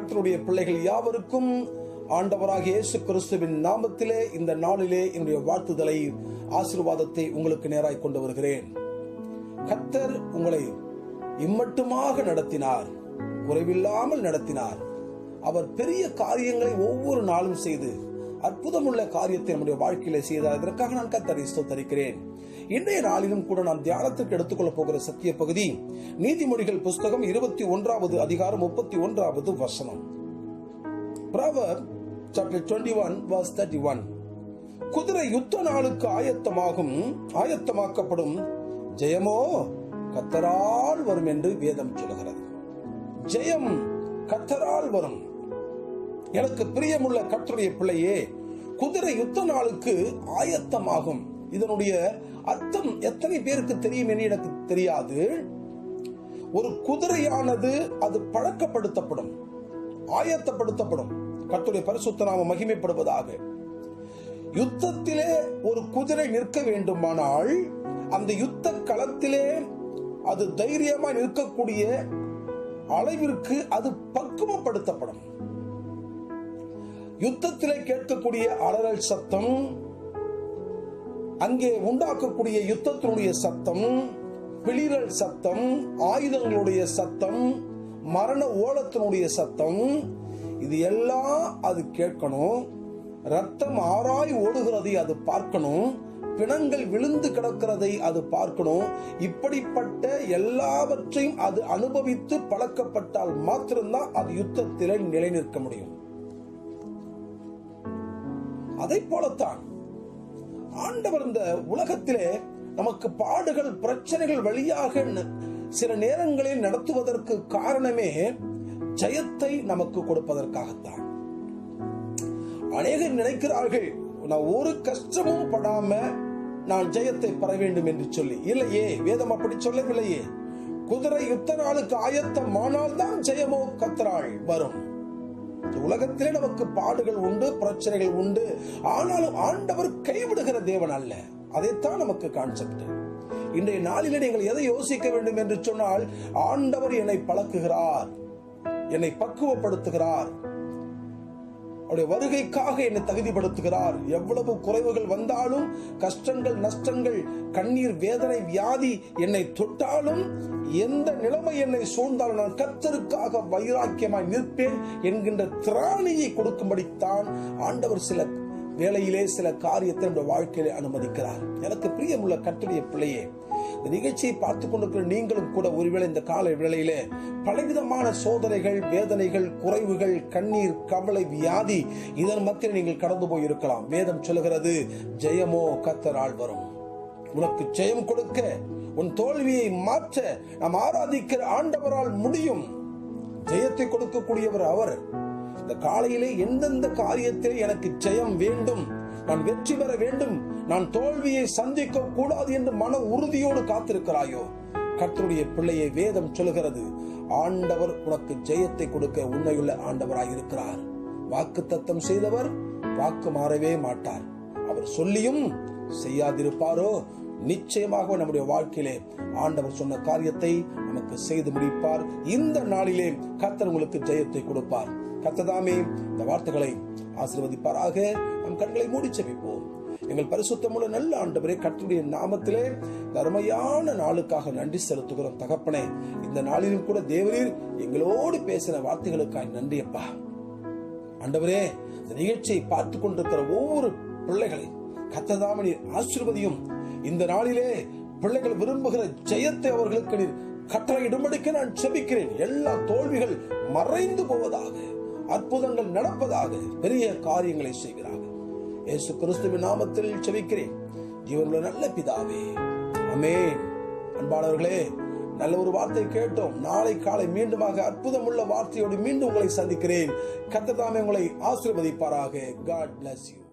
கர்த்தருடைய பிள்ளைகள் யாவருக்கும் ஆண்டவராகிய இயேசு கிறிஸ்துவின் நாமத்திலே இந்த நாளிலே என்னுடைய வாழ்த்துதலை, ஆசீர்வாதத்தை உங்களுக்கு நேராய் கொண்டு வருகிறேன். கர்த்தர் உங்களை இம்மட்டுமாக நடத்தினார், குறைவில்லாமல் நடத்தினார். அவர் பெரிய காரியங்களை ஒவ்வொரு நாளும் செய்து அற்புதமுள்ள காரியத்தை நம்முடைய வாழ்க்கையில செய்தார். இதற்காக நான் கர்த்தரை ஸ்தோத்திரிக்கிறேன். இன்றைய நாளிலும் கூட நாம் தியானத்திற்கு எடுத்துக்கொள்ள போகிற சத்திய பகுதி நீதிமொழிகள் புஸ்தகம் 21வது அதிகாரம் 31வது வசனம். Proverbs chapter 21 verse 31. குதிரை யுத்த நாளுக்கு ஆயத்தமாக்கப்படும், ஜெயமோ கர்த்தரால் வரும் என்று வேதம் சொல்கிறது. ஜெயம் கர்த்தரால் வரும். எனக்கு பிரியமுள்ள கர்த்தருடைய பிள்ளையே, குதிரை யுத்த நாளுக்கு ஆயத்தமாகும். இதனுடைய அர்த்தம் எத்தனை பேருக்கு தெரியும் என்று எனக்கு தெரியாது. ஒரு குதிரையானது அது பழக்கப்படுத்தப்படும், ஆயத்தப்படுத்தப்படும். கர்த்தருடைய பரிசுத்த நாமம் மகிமைப்படுவதாக. யுத்தத்திலே ஒரு குதிரை நிற்க வேண்டுமானால் அந்த யுத்த களத்திலே அது தைரியமா நிற்கக்கூடிய அளவிற்கு அது பக்குவப்படுத்தப்படும். யுத்தத்திலே கேட்கக்கூடிய அலறல் சத்தம், அங்கே உண்டாக்கக்கூடிய யுத்தத்தினுடைய சத்தம், பிளிரல் சத்தம், ஆயுதங்களுடைய சத்தம், மரண ஓலத்தினுடைய சத்தம், இது எல்லாம் அது கேட்கணும். ரத்தம் ஆராய் ஓடுகிறதை அது பார்க்கணும். பிணங்கள் விழுந்து கிடக்கிறதை அது பார்க்கணும். இப்படிப்பட்ட எல்லாவற்றையும் அது அனுபவித்து பழக்கப்பட்டால் மாத்திரம்தான் அது யுத்தத்திலே நிலை நிற்க முடியும். அதை போலத்தான் ஆண்டவர் இந்த உலகத்திலே நமக்கு பாடுகள், பிரச்சனைகள் வழியாக சில நேரங்களில் நடத்துவதற்கு காரணமே ஜெயத்தை நமக்கு கொடுப்பதற்காகத்தான். அநேகர் நினைக்கிறார்கள், நான் ஒரு கஷ்டமும் படாம நான் ஜெயத்தை பெற வேண்டும் என்று சொல்லி. இல்லையே, வேதம் அப்படி சொல்லவில்லையே. குதிரை யுத்த நாளுக்கு ஆயத்தமானால் தான் ஜெயமோ கர்த்தரால் வரும். உலகத்திலே நமக்கு பாடுகள் உண்டு, பிரச்சனைகள் உண்டு. ஆனாலும் ஆண்டவர் கைவிடுகிற தேவன் அல்ல. அதைத்தான் நமக்கு கான்செப்ட். இன்றைய நாளிலே நீங்கள் எதை யோசிக்க வேண்டும் என்று சொன்னால், ஆண்டவர் என்னை பழக்குகிறார், என்னை பக்குவப்படுத்துகிறார், அவருடைய வருகைக்காக என்னை தகுதிப்படுத்துகிறார். எவ்வளவு குறைவுகள் வந்தாலும், கஷ்டங்கள், நஷ்டங்கள், கண்ணீர், வேதனை, வியாதி என்னை தொட்டாலும், எந்த நிலைமை என்னை சூழ்ந்தாலும் நான் கர்த்தருக்காக வைராக்கியமாய் நிற்பேன் என்கின்ற திராணியை கொடுக்கும்படித்தான் ஆண்டவர் சில வேளையிலே சில காரியத்தை நம்முடைய வாழ்க்கையிலே அனுமதிக்கிறார். எனக்கு பிரியமுள்ள கர்த்தருடைய பிள்ளையே, இந்த நிகழ்ச்சியை பார்த்துக் கொண்டிருக்கிற நீங்களும் கூட ஒருவேளை இந்த கால வேளையிலே பலவிதமான சோதனைகள், வேதனைகள், குறைவுகள், கண்ணீர், கவலை, வியாதி, இதன் மத்தியில் நீங்கள் கடந்து போய் இருக்கலாம். வேதம் சொல்லுகிறது, ஜெயமோ கர்த்தரால் வரும். உனக்கு ஜெயம் கொடுக்க, உன் தோல்வியை மாற்ற நாம் ஆராதிக்கிற ஆண்டவரால் முடியும். ஜெயத்தை கொடுக்கக்கூடியவர் அவர். இந்த காலையிலே எந்தெந்த காரியத்திலே எனக்கு ஜெயம் வேண்டும், நான் வெற்றி பெற வேண்டும், நான் தோல்வியை சந்திக்க கூடாது என்று மன உறுதியோடு காத்திருக்கிறாயோ, கர்த்தருடைய பிள்ளையை வேதம் சொல்கிறது, ஆண்டவர் உனக்கு ஜெயத்தை கொடுக்க உண்மையுள்ள ஆண்டவராய் இருக்கிறார். வாக்கு தத்தம் செய்தவர் வாக்கு மாறவே மாட்டார். அவர் சொல்லியும் செய்யாதிருப்பாரோ? நிச்சயமாக நம்முடைய வாழ்க்கையிலே ஆண்டவர் சொன்ன காரியத்தை நமக்கு செய்து முடிப்பார். இந்த நாளிலே கர்த்தர் உங்களுக்கு ஜெயத்தை கொடுப்பார். கர்த்ததாமே இந்த வார்த்தைகளை ஆசீர்வதிப்பாராக. நம் கண்களை மூடி செபிப்போம். எங்கள் பரிசுத்தமுள்ள நல்ல ஆண்டவரே, கர்த்தருடைய நாமத்திலே அருமையான நாளுக்காக நன்றி செலுத்துகிறோம். தகப்பனே, இந்த நாளிலும் கூட தேவரீர் எங்களோடு பேசின வார்த்தைகளுக்காக நன்றி அப்பா. ஆண்டவரே, இந்த நிகழ்ச்சியை பார்த்து கொண்டிருக்கிற ஒவ்வொரு பிள்ளைகளை கர்த்ததாமே நீர் ஆசீர்வதியும். இந்த நாளிலே பிள்ளைகள் விரும்புகிற ஜெயத்தை அவர்களுக்கு நீர் கட்டளையிடும்படிக்கு நான் செபிக்கிறேன். எல்லா தோல்விகள் மறைந்து போவதாக, அற்புதங்கள் நடப்பதாக, பெரிய காரியங்களை செய்கிறார்கள். இயேசு கிறிஸ்துவின் நாமத்தில் செபிக்கிறேன் ஜீவனுள்ள நல்ல பிதாவே, ஆமென். அன்பானவர்களே, நல்ல ஒரு வார்த்தை கேட்டோம். நாளை காலை மீண்டுமாக அற்புதமுள்ள வார்த்தையோடு மீண்டும் உங்களை சந்திக்கிறேன். கர்த்தர் தாமே உங்களை ஆசீர்வதிப்பாராக. God bless you.